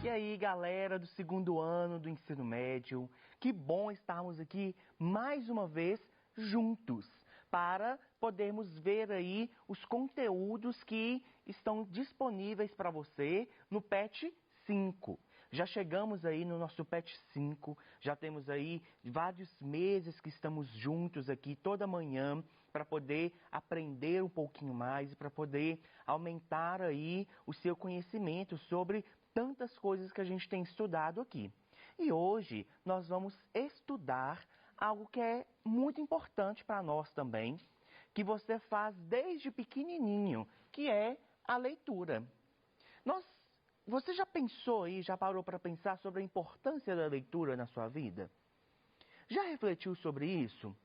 aí, galera do segundo ano do ensino médio, que bom estarmos aqui mais uma vez juntos para podermos ver aí os conteúdos que estão disponíveis para você no PET 5. Já chegamos aí no nosso PET 5, já temos aí vários meses que estamos juntos aqui toda manhã para poder aprender um pouquinho mais e para poder aumentar aí o seu conhecimento sobre tantas coisas que a gente tem estudado aqui. E hoje nós vamos estudar algo que é muito importante para nós também, que você faz desde pequenininho, que é a leitura. Você já pensou aí, já parou para pensar sobre a importância da leitura na sua vida? Já refletiu sobre isso?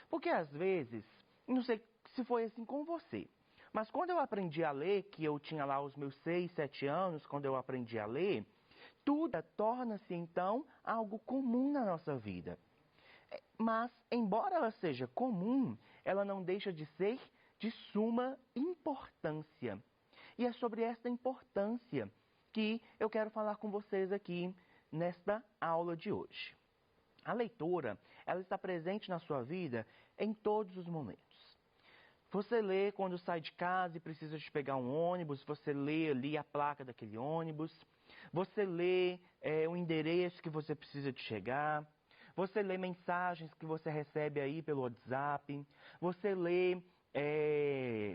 Porque às vezes, não sei se foi assim com você, mas quando eu aprendi a ler, que eu tinha lá os meus 6, 7 anos, quando eu aprendi a ler, tudo torna-se então algo comum na nossa vida. Mas, embora ela seja comum, ela não deixa de ser de suma importância. E é sobre esta importância que eu quero falar com vocês aqui nesta aula de hoje. A leitura, ela está presente na sua vida em todos os momentos. Você lê quando sai de casa e precisa de pegar um ônibus, você lê ali a placa daquele ônibus, você lê o endereço que você precisa de chegar, você lê mensagens que você recebe aí pelo WhatsApp, você lê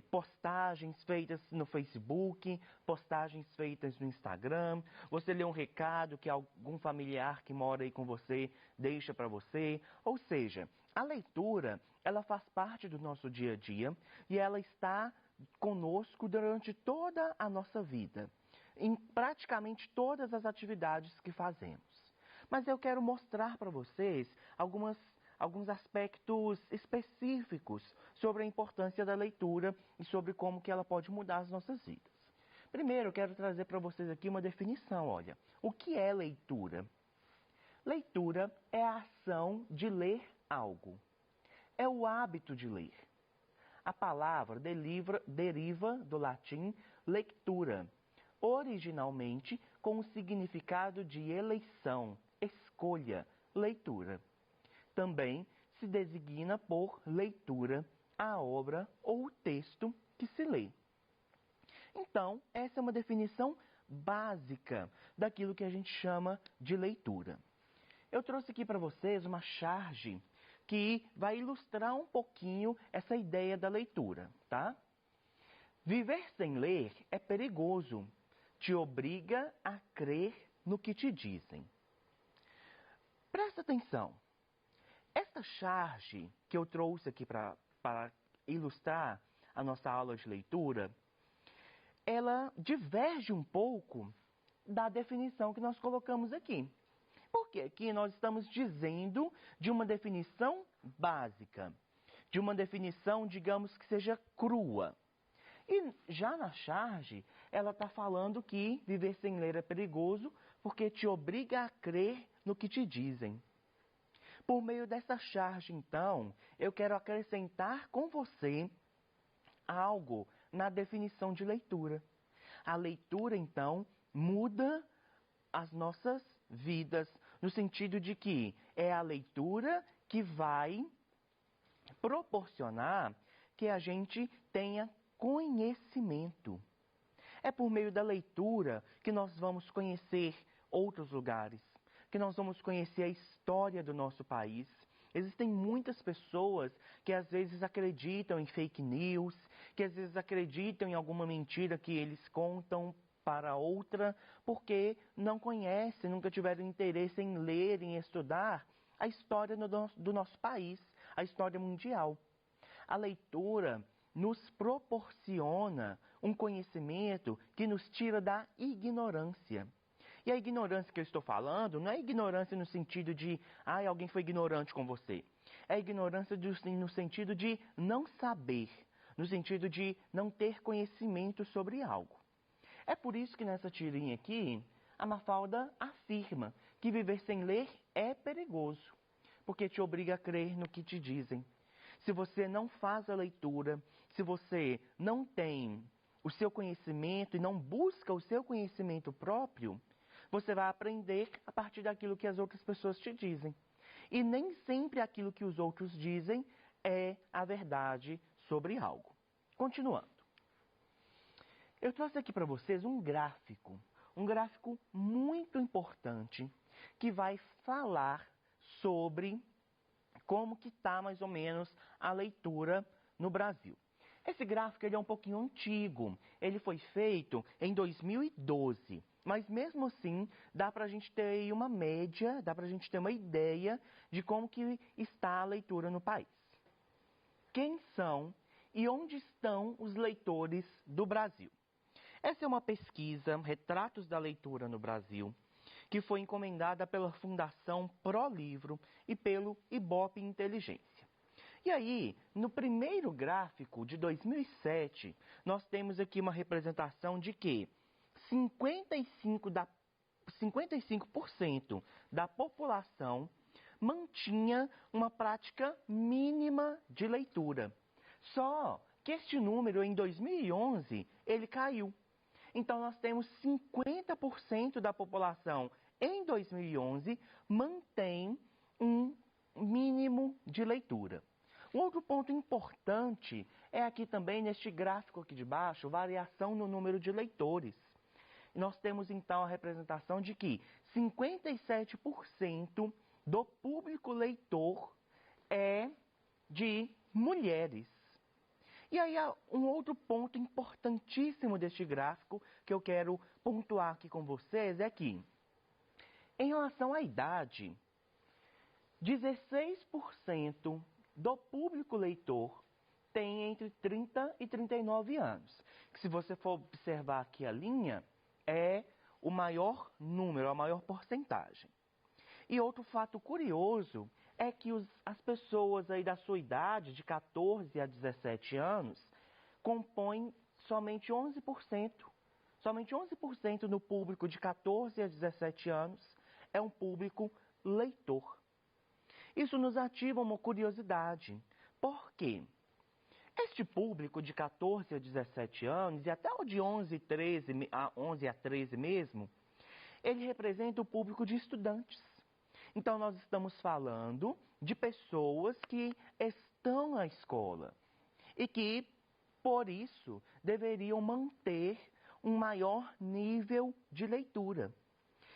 postagens feitas no Facebook, postagens feitas no Instagram, você lê um recado que algum familiar que mora aí com você deixa para você. Ou seja, a leitura, ela faz parte do nosso dia a dia e ela está conosco durante toda a nossa vida, em praticamente todas as atividades que fazemos. Mas eu quero mostrar para vocês alguns aspectos específicos sobre a importância da leitura e sobre como que ela pode mudar as nossas vidas. Primeiro, eu quero trazer para vocês aqui uma definição, olha. O que é leitura? Leitura é a ação de ler algo. É o hábito de ler. A palavra deriva do latim lectura, originalmente com o significado de eleição, escolha, leitura. Também se designa por leitura a obra ou o texto que se lê. Então, essa é uma definição básica daquilo que a gente chama de leitura. Eu trouxe aqui para vocês uma charge que vai ilustrar um pouquinho essa ideia da leitura, tá? Viver sem ler é perigoso, te obriga a crer no que te dizem. Presta atenção. Esta charge que eu trouxe aqui para ilustrar a nossa aula de leitura, ela diverge um pouco da definição que nós colocamos aqui. Porque aqui nós estamos dizendo de uma definição básica, de uma definição, digamos, que seja crua. E já na charge, ela está falando que viver sem ler é perigoso porque te obriga a crer no que te dizem. Por meio dessa charge, então, eu quero acrescentar com você algo na definição de leitura. A leitura, então, muda as nossas vidas, no sentido de que é a leitura que vai proporcionar que a gente tenha conhecimento. É por meio da leitura que nós vamos conhecer outros lugares, que nós vamos conhecer a história do nosso país. Existem muitas pessoas que às vezes acreditam em fake news, que às vezes acreditam em alguma mentira que eles contam para outra, porque não conhecem, nunca tiveram interesse em ler, em estudar a história do nosso país, a história mundial. A leitura nos proporciona um conhecimento que nos tira da ignorância. E a ignorância que eu estou falando não é ignorância no sentido de, alguém foi ignorante com você. É ignorância no sentido de não saber, no sentido de não ter conhecimento sobre algo. É por isso que nessa tirinha aqui, a Mafalda afirma que viver sem ler é perigoso, porque te obriga a crer no que te dizem. Se você não faz a leitura, se você não tem o seu conhecimento e não busca o seu conhecimento próprio, Você vai aprender a partir daquilo que as outras pessoas te dizem. E nem sempre aquilo que os outros dizem é a verdade sobre algo. Continuando. Eu trouxe aqui para vocês um gráfico muito importante que vai falar sobre como que está mais ou menos a leitura no Brasil. Esse gráfico ele é um pouquinho antigo, ele foi feito em 2012, mas mesmo assim dá para a gente ter aí uma média, dá para a gente ter uma ideia de como que está a leitura no país. Quem são e onde estão os leitores do Brasil? Essa é uma pesquisa, Retratos da Leitura no Brasil, que foi encomendada pela Fundação ProLivro e pelo Ibope Inteligência. E aí, no primeiro gráfico de 2007, nós temos aqui uma representação de que 55% da população mantinha uma prática mínima de leitura. Só que este número, em 2011, ele caiu. Então, nós temos 50% da população em 2011 mantém um mínimo de leitura. Um outro ponto importante é aqui também, neste gráfico aqui de baixo, variação no número de leitores. Nós temos então a representação de que 57% do público leitor é de mulheres. E aí, um outro ponto importantíssimo deste gráfico que eu quero pontuar aqui com vocês é que, em relação à idade, 16% do público leitor tem entre 30 e 39 anos. Que, se você for observar aqui a linha, é o maior número, a maior porcentagem. E outro fato curioso é que as pessoas aí da sua idade, de 14 a 17 anos, compõem somente 11%. Somente 11% no público de 14 a 17 anos é um público leitor. Isso nos ativa uma curiosidade. Por quê? Este público de 14 a 17 anos, e até o de 11 a 13 mesmo, ele representa o público de estudantes. Então, nós estamos falando de pessoas que estão na escola e que, por isso, deveriam manter um maior nível de leitura.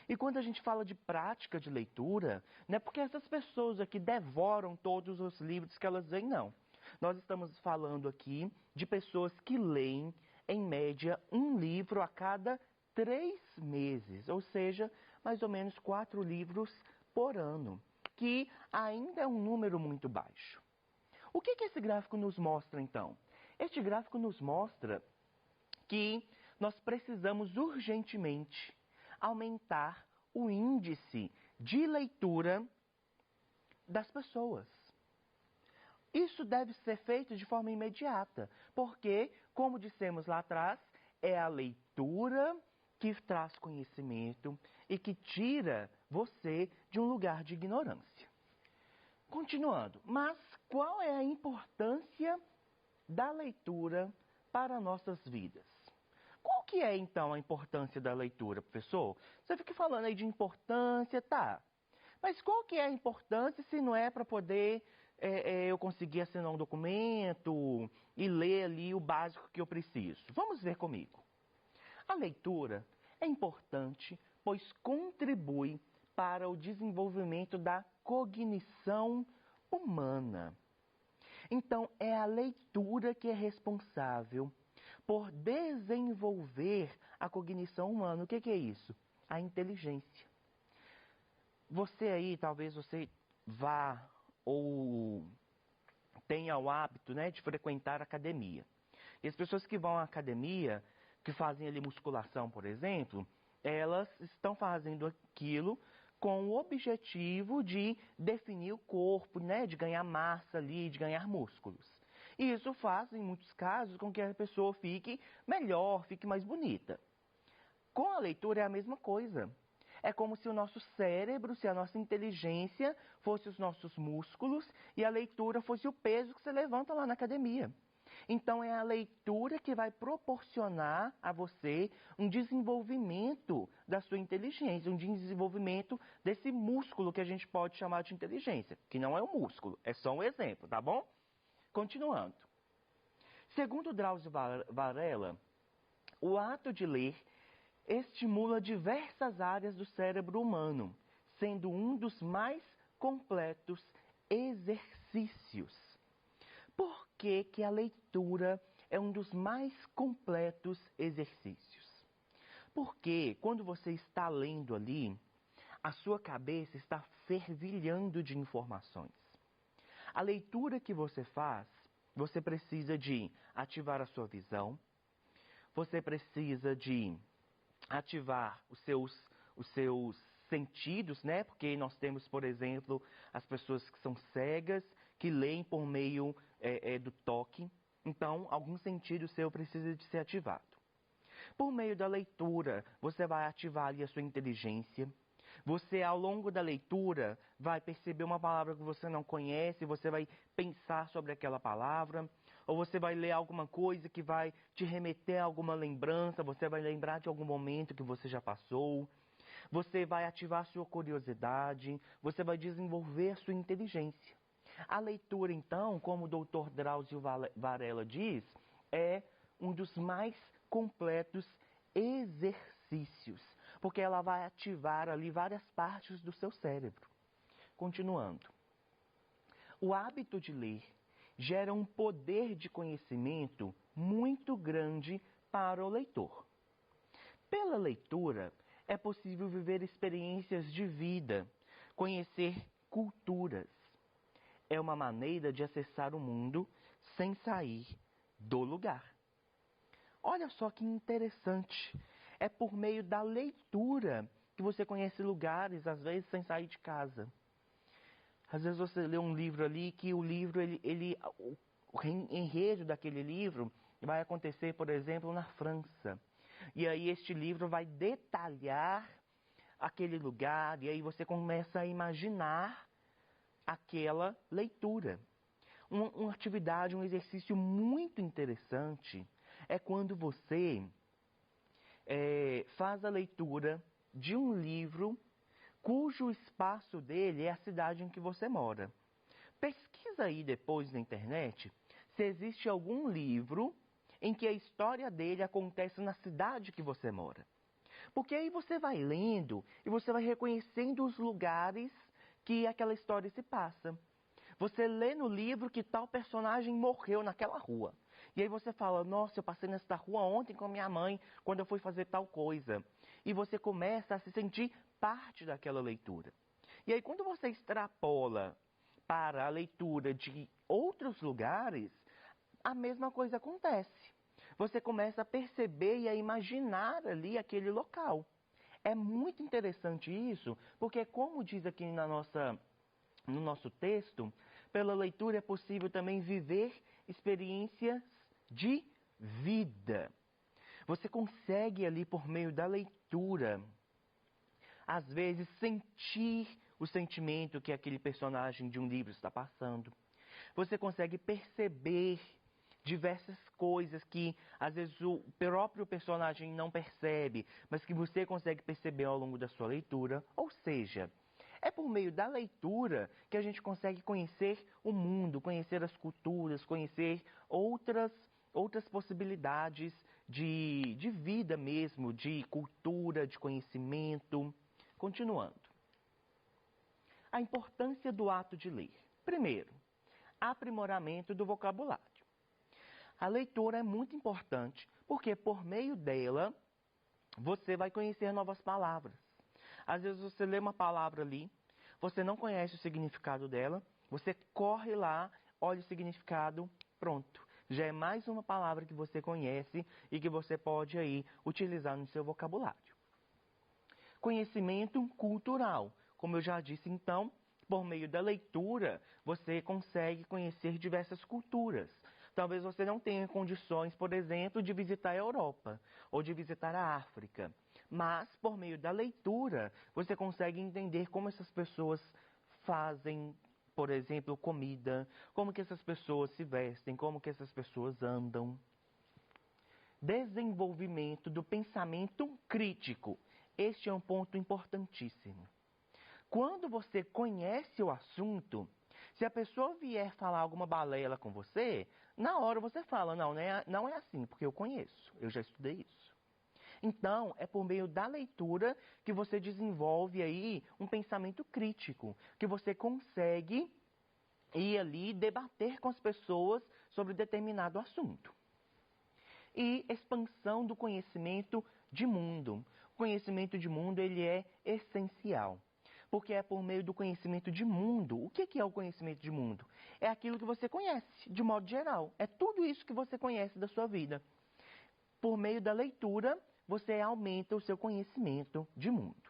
E quando a gente fala de prática de leitura, não é porque essas pessoas aqui devoram todos os livros que elas leem, não. Nós estamos falando aqui de pessoas que leem, em média, um livro a cada 3 meses, ou seja, mais ou menos 4 livros por ano, que ainda é um número muito baixo. O que esse gráfico nos mostra, então? Este gráfico nos mostra que nós precisamos urgentemente aumentar o índice de leitura das pessoas. Isso deve ser feito de forma imediata, porque, como dissemos lá atrás, é a leitura que traz conhecimento e que tira você de um lugar de ignorância. Continuando, mas qual é a importância da leitura para nossas vidas? Qual que é, então, a importância da leitura, professor? Você fica falando aí de importância, tá? Mas qual que é a importância se não é para poder eu conseguir assinar um documento e ler ali o básico que eu preciso? Vamos ver comigo. A leitura é importante, pois contribui para o desenvolvimento da cognição humana. Então, é a leitura que é responsável por desenvolver a cognição humana. O que é isso? A inteligência. Você aí, talvez você vá ou tenha o hábito, né, de frequentar a academia. E as pessoas que vão à academia, que fazem ali musculação, por exemplo, elas estão fazendo aquilo com o objetivo de definir o corpo, né, de ganhar massa ali, de ganhar músculos. E isso faz, em muitos casos, com que a pessoa fique melhor, fique mais bonita. Com a leitura é a mesma coisa. É como se o nosso cérebro, se a nossa inteligência fosse os nossos músculos e a leitura fosse o peso que você levanta lá na academia. Então, é a leitura que vai proporcionar a você um desenvolvimento da da sua inteligência, um desenvolvimento desse músculo que a gente pode chamar de inteligência, que não é um músculo, é só um exemplo, tá bom? Continuando. Segundo Drauzio Varela, o ato de ler estimula diversas áreas do cérebro humano, sendo um dos mais completos exercícios. Por que que a leitura é um dos mais completos exercícios? Porque quando você está lendo ali, a sua cabeça está fervilhando de informações. A leitura que você faz, você precisa de ativar a sua visão, você precisa de ativar os seus sentidos, né? Porque nós temos, por exemplo, as pessoas que são cegas, que leem por meio do toque. Então, algum sentido seu precisa de ser ativado. Por meio da leitura, você vai ativar ali a sua inteligência. Você, ao longo da leitura, vai perceber uma palavra que você não conhece, você vai pensar sobre aquela palavra, ou você vai ler alguma coisa que vai te remeter a alguma lembrança, você vai lembrar de algum momento que você já passou. Você vai ativar a sua curiosidade, você vai desenvolver a sua inteligência. A leitura, então, como o Dr. Drauzio Varela diz, é um dos mais completos exercícios, porque ela vai ativar ali várias partes do seu cérebro. Continuando. O hábito de ler gera um poder de conhecimento muito grande para o leitor. Pela leitura, é possível viver experiências de vida, conhecer culturas. É uma maneira de acessar o mundo sem sair do lugar. Olha só que interessante. É por meio da leitura que você conhece lugares, às vezes sem sair de casa. Às vezes você lê um livro ali que o livro, o enredo daquele livro vai acontecer, por exemplo, na França. E aí este livro vai detalhar aquele lugar, e aí você começa a imaginar aquela leitura. Uma atividade, um exercício muito interessante é quando você faz a leitura de um livro cujo espaço dele é a cidade em que você mora. Pesquisa aí depois na internet se existe algum livro em que a história dele acontece na cidade que você mora. Porque aí você vai lendo e você vai reconhecendo os lugares que aquela história se passa. Você lê no livro que tal personagem morreu naquela rua. E aí você fala, nossa, eu passei nesta rua ontem com a minha mãe, quando eu fui fazer tal coisa. E você começa a se sentir parte daquela leitura. E aí quando você extrapola para a leitura de outros lugares, a mesma coisa acontece. Você começa a perceber e a imaginar ali aquele local. É muito interessante isso, porque como diz aqui no nosso texto, pela leitura é possível também viver experiências de vida. Você consegue ali por meio da leitura, às vezes sentir o sentimento que aquele personagem de um livro está passando. Você consegue perceber diversas coisas que às vezes o próprio personagem não percebe, mas que você consegue perceber ao longo da sua leitura. Ou seja, é por meio da leitura que a gente consegue conhecer o mundo, conhecer as culturas, conhecer outras possibilidades de vida mesmo, de cultura, de conhecimento. Continuando. A importância do ato de ler. Primeiro, aprimoramento do vocabulário. A leitura é muito importante porque por meio dela você vai conhecer novas palavras. Às vezes você lê uma palavra ali, você não conhece o significado dela, você corre lá, olha o significado, pronto. Já é mais uma palavra que você conhece e que você pode aí utilizar no seu vocabulário. Conhecimento cultural. Como eu já disse então, por meio da leitura, você consegue conhecer diversas culturas. Talvez você não tenha condições, por exemplo, de visitar a Europa ou de visitar a África. Mas, por meio da leitura, você consegue entender como essas pessoas fazem, por exemplo, comida, como que essas pessoas se vestem, como que essas pessoas andam. Desenvolvimento do pensamento crítico. este é um ponto importantíssimo. Quando você conhece o assunto, se a pessoa vier falar alguma balela com você, na hora você fala, não é assim, porque eu conheço, eu já estudei isso. Então, é por meio da leitura que você desenvolve aí um pensamento crítico, que você consegue ir ali debater com as pessoas sobre determinado assunto. E expansão do conhecimento de mundo. O conhecimento de mundo, ele é essencial. Porque é por meio do conhecimento de mundo. O que é o conhecimento de mundo? É aquilo que você conhece, de modo geral. É tudo isso que você conhece da sua vida. Por meio da leitura, você aumenta o seu conhecimento de mundo.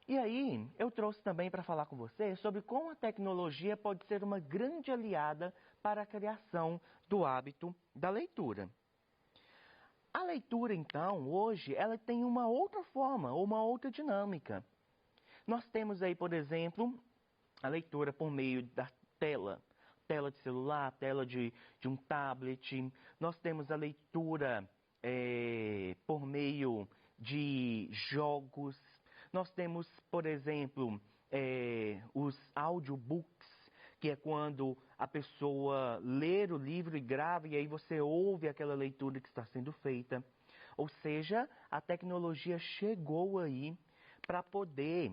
E aí, eu trouxe também para falar com você sobre como a tecnologia pode ser uma grande aliada para a criação do hábito da leitura. A leitura, então, hoje, ela tem uma outra forma, uma outra dinâmica. Nós temos aí, por exemplo, a leitura por meio da tela de celular, tela de um tablet. Nós temos a leitura por meio de jogos. Nós temos, por exemplo, os audiobooks, que é quando a pessoa lê o livro e grava, e aí você ouve aquela leitura que está sendo feita. Ou seja, a tecnologia chegou aí para poder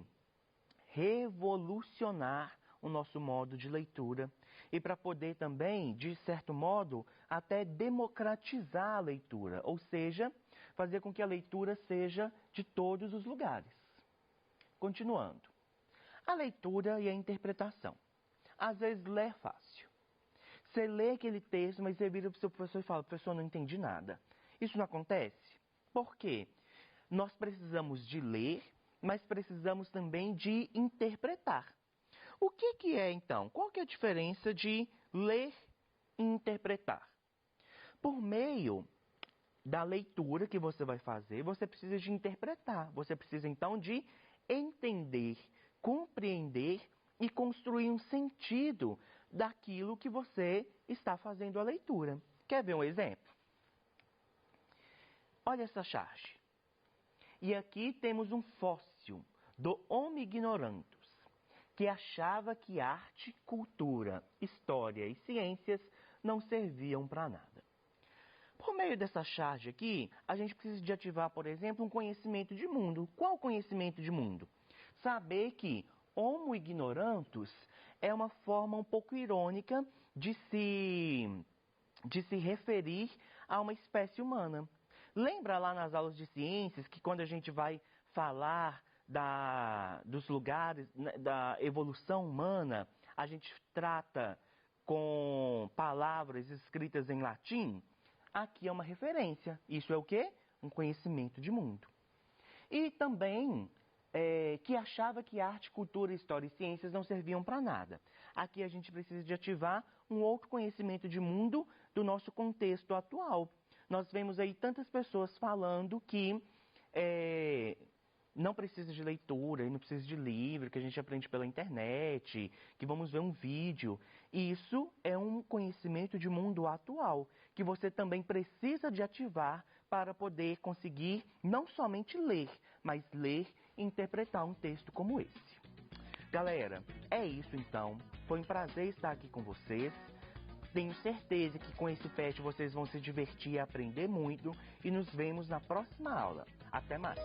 revolucionar o nosso modo de leitura e para poder também, de certo modo, até democratizar a leitura, ou seja, fazer com que a leitura seja de todos os lugares. Continuando. A leitura e a interpretação. Às vezes ler é fácil. Você lê aquele texto, mas você vira para o seu professor e fala, professor, não entendi nada. Isso não acontece? Por quê? Nós precisamos de ler, mas precisamos também de interpretar. O que é, então? Qual que é a diferença de ler e interpretar? Por meio da leitura que você vai fazer, você precisa de interpretar. Você precisa, então, de entender, compreender e construir um sentido daquilo que você está fazendo a leitura. Quer ver um exemplo? Olha essa charge. E aqui temos um fóssil do Homo ignorantus, que achava que arte, cultura, história e ciências não serviam para nada. Por meio dessa charge aqui, a gente precisa de ativar, por exemplo, um conhecimento de mundo. Qual conhecimento de mundo? Saber que Homo ignorantus é uma forma um pouco irônica de se referir a uma espécie humana. Lembra lá nas aulas de ciências que quando a gente vai falar dos lugares, da evolução humana, a gente trata com palavras escritas em latim? Aqui é uma referência. Isso é o quê? Um conhecimento de mundo. E também que achava que arte, cultura, história e ciências não serviam para nada. Aqui a gente precisa de ativar um outro conhecimento de mundo do nosso contexto atual. Nós vemos aí tantas pessoas falando que não precisa de leitura, e não precisa de livro, que a gente aprende pela internet, que vamos ver um vídeo. Isso é um conhecimento de mundo atual, que você também precisa de ativar para poder conseguir não somente ler, mas ler e interpretar um texto como esse. Galera, é isso então. Foi um prazer estar aqui com vocês. Tenho certeza que com esse PET vocês vão se divertir e aprender muito. E nos vemos na próxima aula. Até mais!